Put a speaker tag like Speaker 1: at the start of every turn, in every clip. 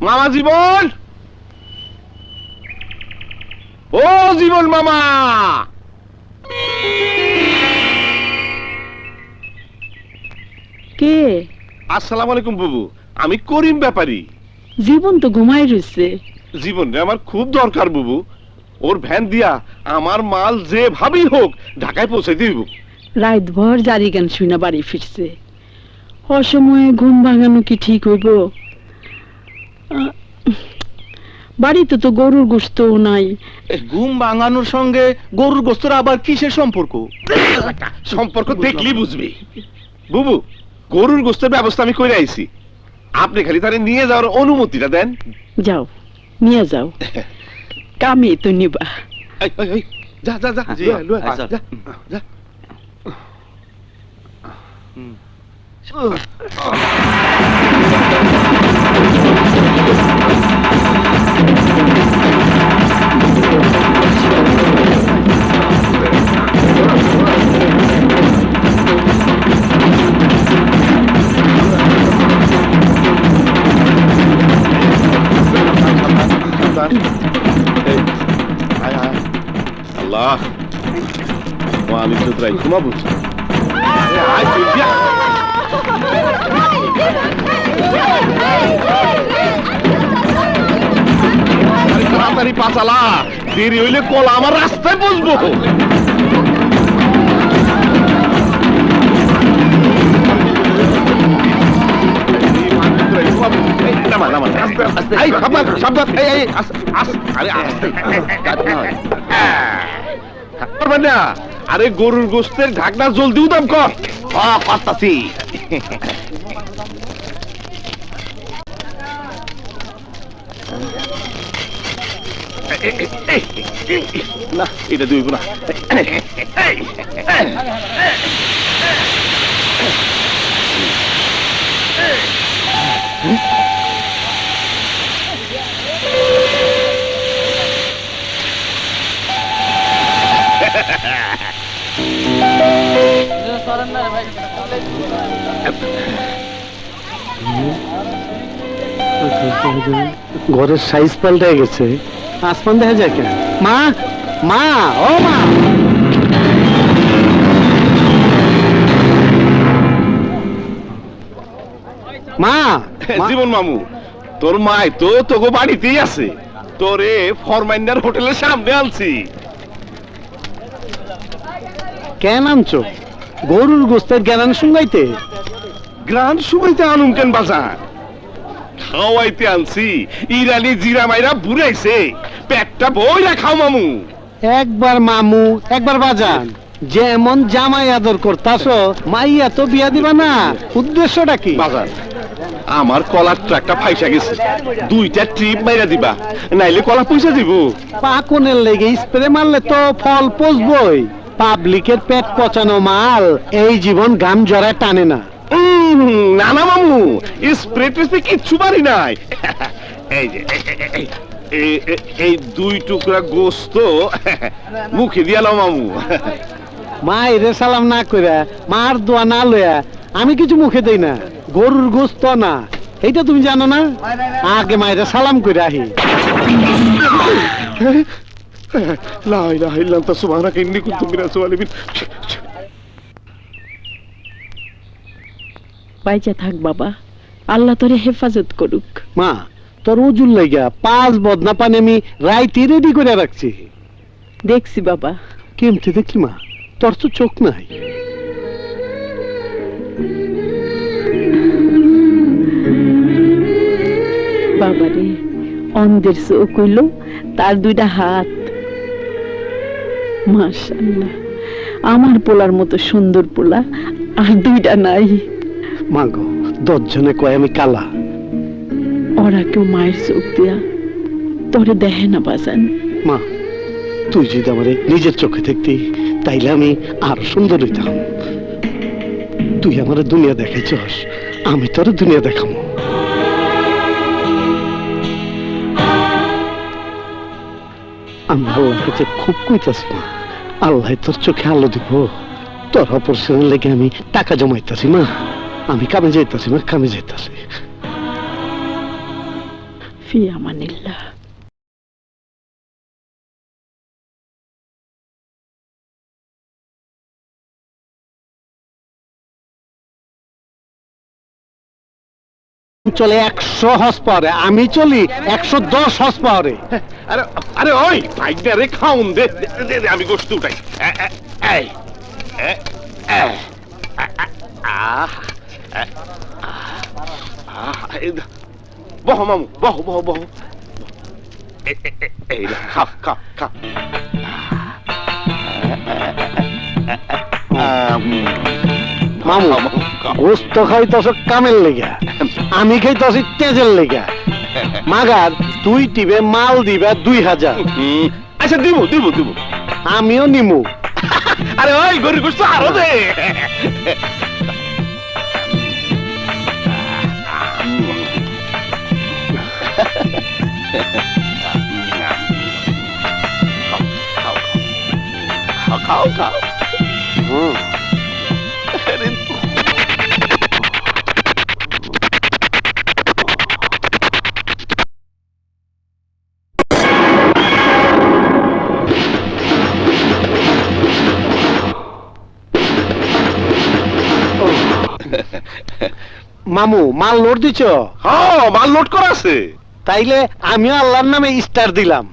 Speaker 1: মামা জীবন, ও জীবন মামা।
Speaker 2: কে?
Speaker 1: আসসালামু আলাইকুম বাবু, আমি করিম ব্যাপারী।
Speaker 2: জীবন তো ঘুমাই রয়েছে।
Speaker 1: জীবন রে আমার খুব দরকার বাবু, ওর ভ্যান দিয়া আমার মাল যেভাবেই হোক ঢাকায় পৌঁছে দিব।
Speaker 2: রাত ভর জারি গান শুনে বাড়ি ফিরছে, অসময়ে ঘুম ভাঙানো কি ঠিক হইব? বাড়িতে তো গরুর গোশতও নাই।
Speaker 3: ঘুম ভাঙানোর সঙ্গে গরুর গোশতের আবার কিসের সম্পর্ক?
Speaker 1: সম্পর্ক দেখলেই বুঝবি বুবু। গরুর গোশতের ব্যবস্থা আমি করে আইছি, আপনি খালি তারে নিয়ে যাওয়ার অনুমতিটা দেন।
Speaker 2: যাও, নিয়ে যাও, কামে তো নিবা।
Speaker 1: যা যা যা, যা যা। আল্লাহ আমি তো তাই ঘুমাবো। তাড়াতাড়ি পাচালা, দেরি হইলে কলা আমার রাস্তায় বসবো। আরে গরুর গোশতের ঢাকনা জলদি উদাম কর। পারতাছি। না এটা দিব না।
Speaker 4: ঘরের সাইজ পাল্টে গেছে, আসমান দেখা যায় কেন? মা, মা, ও মা। মা,
Speaker 1: জীবন মামু, তোর মাই তো তোকে বাড়িতেই আছে, তোরে ফরমাইন্ডার হোটেলের সামনে আনছি।
Speaker 4: কেন আনছো? গরুর গোস্তের জ্ঞান শুনাইতে?
Speaker 1: গ্রান শুকাইতে আনুম কেন বাজার? খাওয়াইতে আনছি। ইরানি জিরা মাইরা বুড়াইছে, পেটটা বইরা খাও মামু।
Speaker 4: একবার মামু একবার বাজান, যেমন জামাই আদর করতাছো মাইয়া তো বিয়া দিবা না, উদ্দেশ্যটা কি?
Speaker 1: বাজার আমার কলার ট্রাকটা ফাইসা গেছে, 2টা ট্রিপ মাইরা দিবা, নাইলে কলা পয়সা দিব।
Speaker 4: পাকনের লেগে স্প্রে মারলে তো ফল পচবই। পাবলিকের পেট পচানো মাল এই জীবন গাম জড়ায় টানে না।
Speaker 1: না না মামু, স্প্রে টেস্টে কিচ্ছু পারি নাই। এই যে এই 2 টুকরা গোস্ত মুখে দিয়ালাম মামু।
Speaker 4: মায়ের সালাম না কইরা, মার দোয়া না লইয়া আমি কিছু মুখে দেই না। গরুর গোস্ত না, এইটা তুমি জানো না? আগে মায়ের সালাম কইরা আহি।
Speaker 1: লা ইলাহা ইল্লা আনতা সুবহানাকা ইন্নী কুনতু মিনাজ জালিমিন।
Speaker 2: বাইচা থাক বাবা, আল্লাহ তোরে হেফাজত করুক।
Speaker 4: মা, তোর ওজুর লাইগা 5 বদনা পানি আমি রাইতে রেডি করে রাখছি।
Speaker 2: দেখছি বাবা।
Speaker 4: কেমতে দেখলি মা? তোর তো চোখ নাই।
Speaker 2: বাবারে, অন্ধের চোখ হইল তার 2টা হাত। মাশাআল্লাহ, আমার পোলার মতো সুন্দর পোলা আর 2টা নাই।
Speaker 4: মা গো, 10 জনে কয় আমি কালা।
Speaker 2: ওরা কেউ মায়ের চোখ দিয়া তোরে দেখে না বাজান।
Speaker 4: মা, তুই যদি আমারে নিজের চোখে দেখতি তাইলে আমি আর সুন্দর হইতাম। তুই আমার দুনিয়া দেখাইছস, আমি তোর দুনিয়া দেখাবো। আমি আল্লাহর কাছে খুব কইতাছি মা, আল্লাহ তোর চোখে আলো দিব। তোর অপারেশনের লেগে আমি টাকা জমাইতাছি মা, আমি কামে যাইতাছি মা, কামে যাইতাছি।
Speaker 2: ফি আমানিল্লাহ।
Speaker 4: চলে 100 হর্স পাওয়ারে, আমি চলি 110 হর্স পাওয়ারে।
Speaker 1: আরে আরে ওই ভাইটা রে খাউন দে আমি গোশত উঠাই এই বহ মামু বহ বহ বহ এই খাও খাও খাও
Speaker 4: মামু গোস্ত খাইতেছ কামের লেগা, আমি খাইতেছি তেজের লেগা। মাগার তুই টিবে মাল দিবা 2000।
Speaker 1: আচ্ছা দিব দিব দিব,
Speaker 4: আমিও নিমু।
Speaker 1: আরে ওই গরু গোস্ত আরো দে। খাও খাও খাও।
Speaker 4: মামু মাল লোড দিছ?
Speaker 1: হ্যাঁ মাল লোড করা আছে।
Speaker 4: তাইলে আমিও আল্লাহর নামে স্টার দিলাম।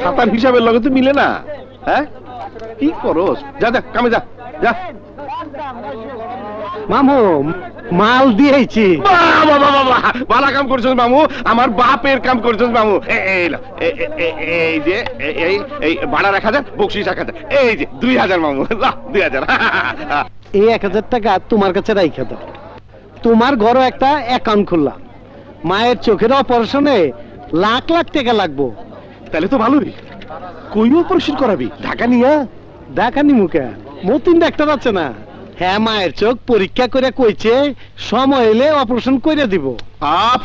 Speaker 1: খাতার হিসাবের লগে তো মিলে না। হ্যাঁ কি করস? যা যা কামে যা যা।
Speaker 4: মামু মাল দিয়েছি।
Speaker 1: ভালো কাম করছিস মামু, আমার বাপের কাম করছিস মামু। এই যে এই ভাড়া 1000, বকশিস 1000, এই যে 2000 মামু। 2000।
Speaker 4: এই 1000 টাকা তোমার কাছে রাইখা দাও। তোমার ঘরে একটা অ্যাকাউন্ট খুললাম, মায়ের চোখের অপারেশনে লাখ লাখ টাকা লাগবো।
Speaker 1: তাহলে তো ভালোই। কই অপারেশন করাবি? ঢাকা নিয়া?
Speaker 4: ঢাকা নিমুকে মতিন ডাক্তার আছে না, হ্যাঁ মায়ের চোখ পরীক্ষা করে কইছে সময় এলে অপারেশন করে দিব।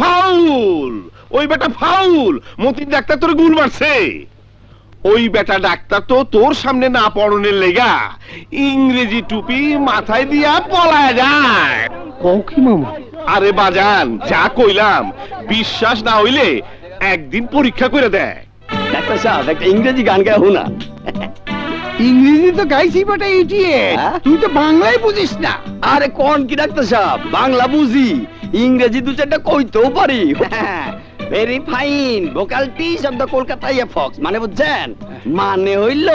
Speaker 1: ফাউল, ওই বেটা ফাউল। মতিন ডাক্তার তোর গুল মারছে। ওই বেটা ডাক্তার তো তোর সামনে না পড়নের লেগা ইংরেজি টুপি মাথায় দিয়া পলায় যায়।
Speaker 4: কও কি মামা?
Speaker 1: আরে বাজান যা কইলাম বিশ্বাস না হইলে একদিন পরীক্ষা করে দেয়।
Speaker 5: ডাক্তার সাহেব একটা ইংরেজি গান গাও না।
Speaker 3: ইংরেজি তো গাইছি বটে ইডিয়েট,
Speaker 5: হ্যাঁ?
Speaker 3: তুই তো বাংলাই বুঝিস না।
Speaker 5: আরে কোন কি ডাক্তার সাহেব, বাংলা বুঝি, ইংরেজি দু চারটা কইতেও পারি। ভেরি ফাইন, ভোকাল টি শব্দ কলকাতায় ফক্স মানে বুঝছেন, মানে হইল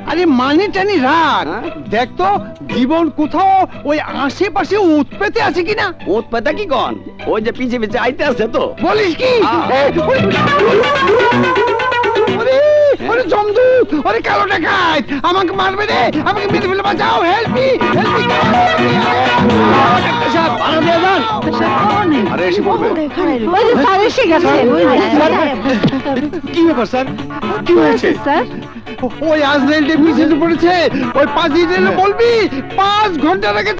Speaker 3: আরে মানে টানি রাখ,
Speaker 5: হ্যাঁ?
Speaker 3: দেখ তো জীবন কোথাও ওই আশেপাশে উৎপেতে আছে কিনা।
Speaker 5: উৎপাতা কি কন, ওই যে পিছে পিছে আইতে আছে তো।
Speaker 3: বলিস কি?
Speaker 5: হ্যাঁ।
Speaker 3: ওরে ওরে জমদূত, ওরে কালো ডাকাত, আমাকে মারবে রে, আমাকে মেরে ফেলে বাঁচাও, help me, help me. Doctor সাহেব ভালো দিয়ে যান।
Speaker 1: আরে এসে পড়বে।
Speaker 2: ওই যে স্যার এসে গেছে।
Speaker 3: কি ব্যাপার স্যার, কি হয়েছে?
Speaker 2: স্যার
Speaker 3: ওই আজরাইল পিছনে পড়েছে, ওই 5 বলবি 5 ঘন্টার আগে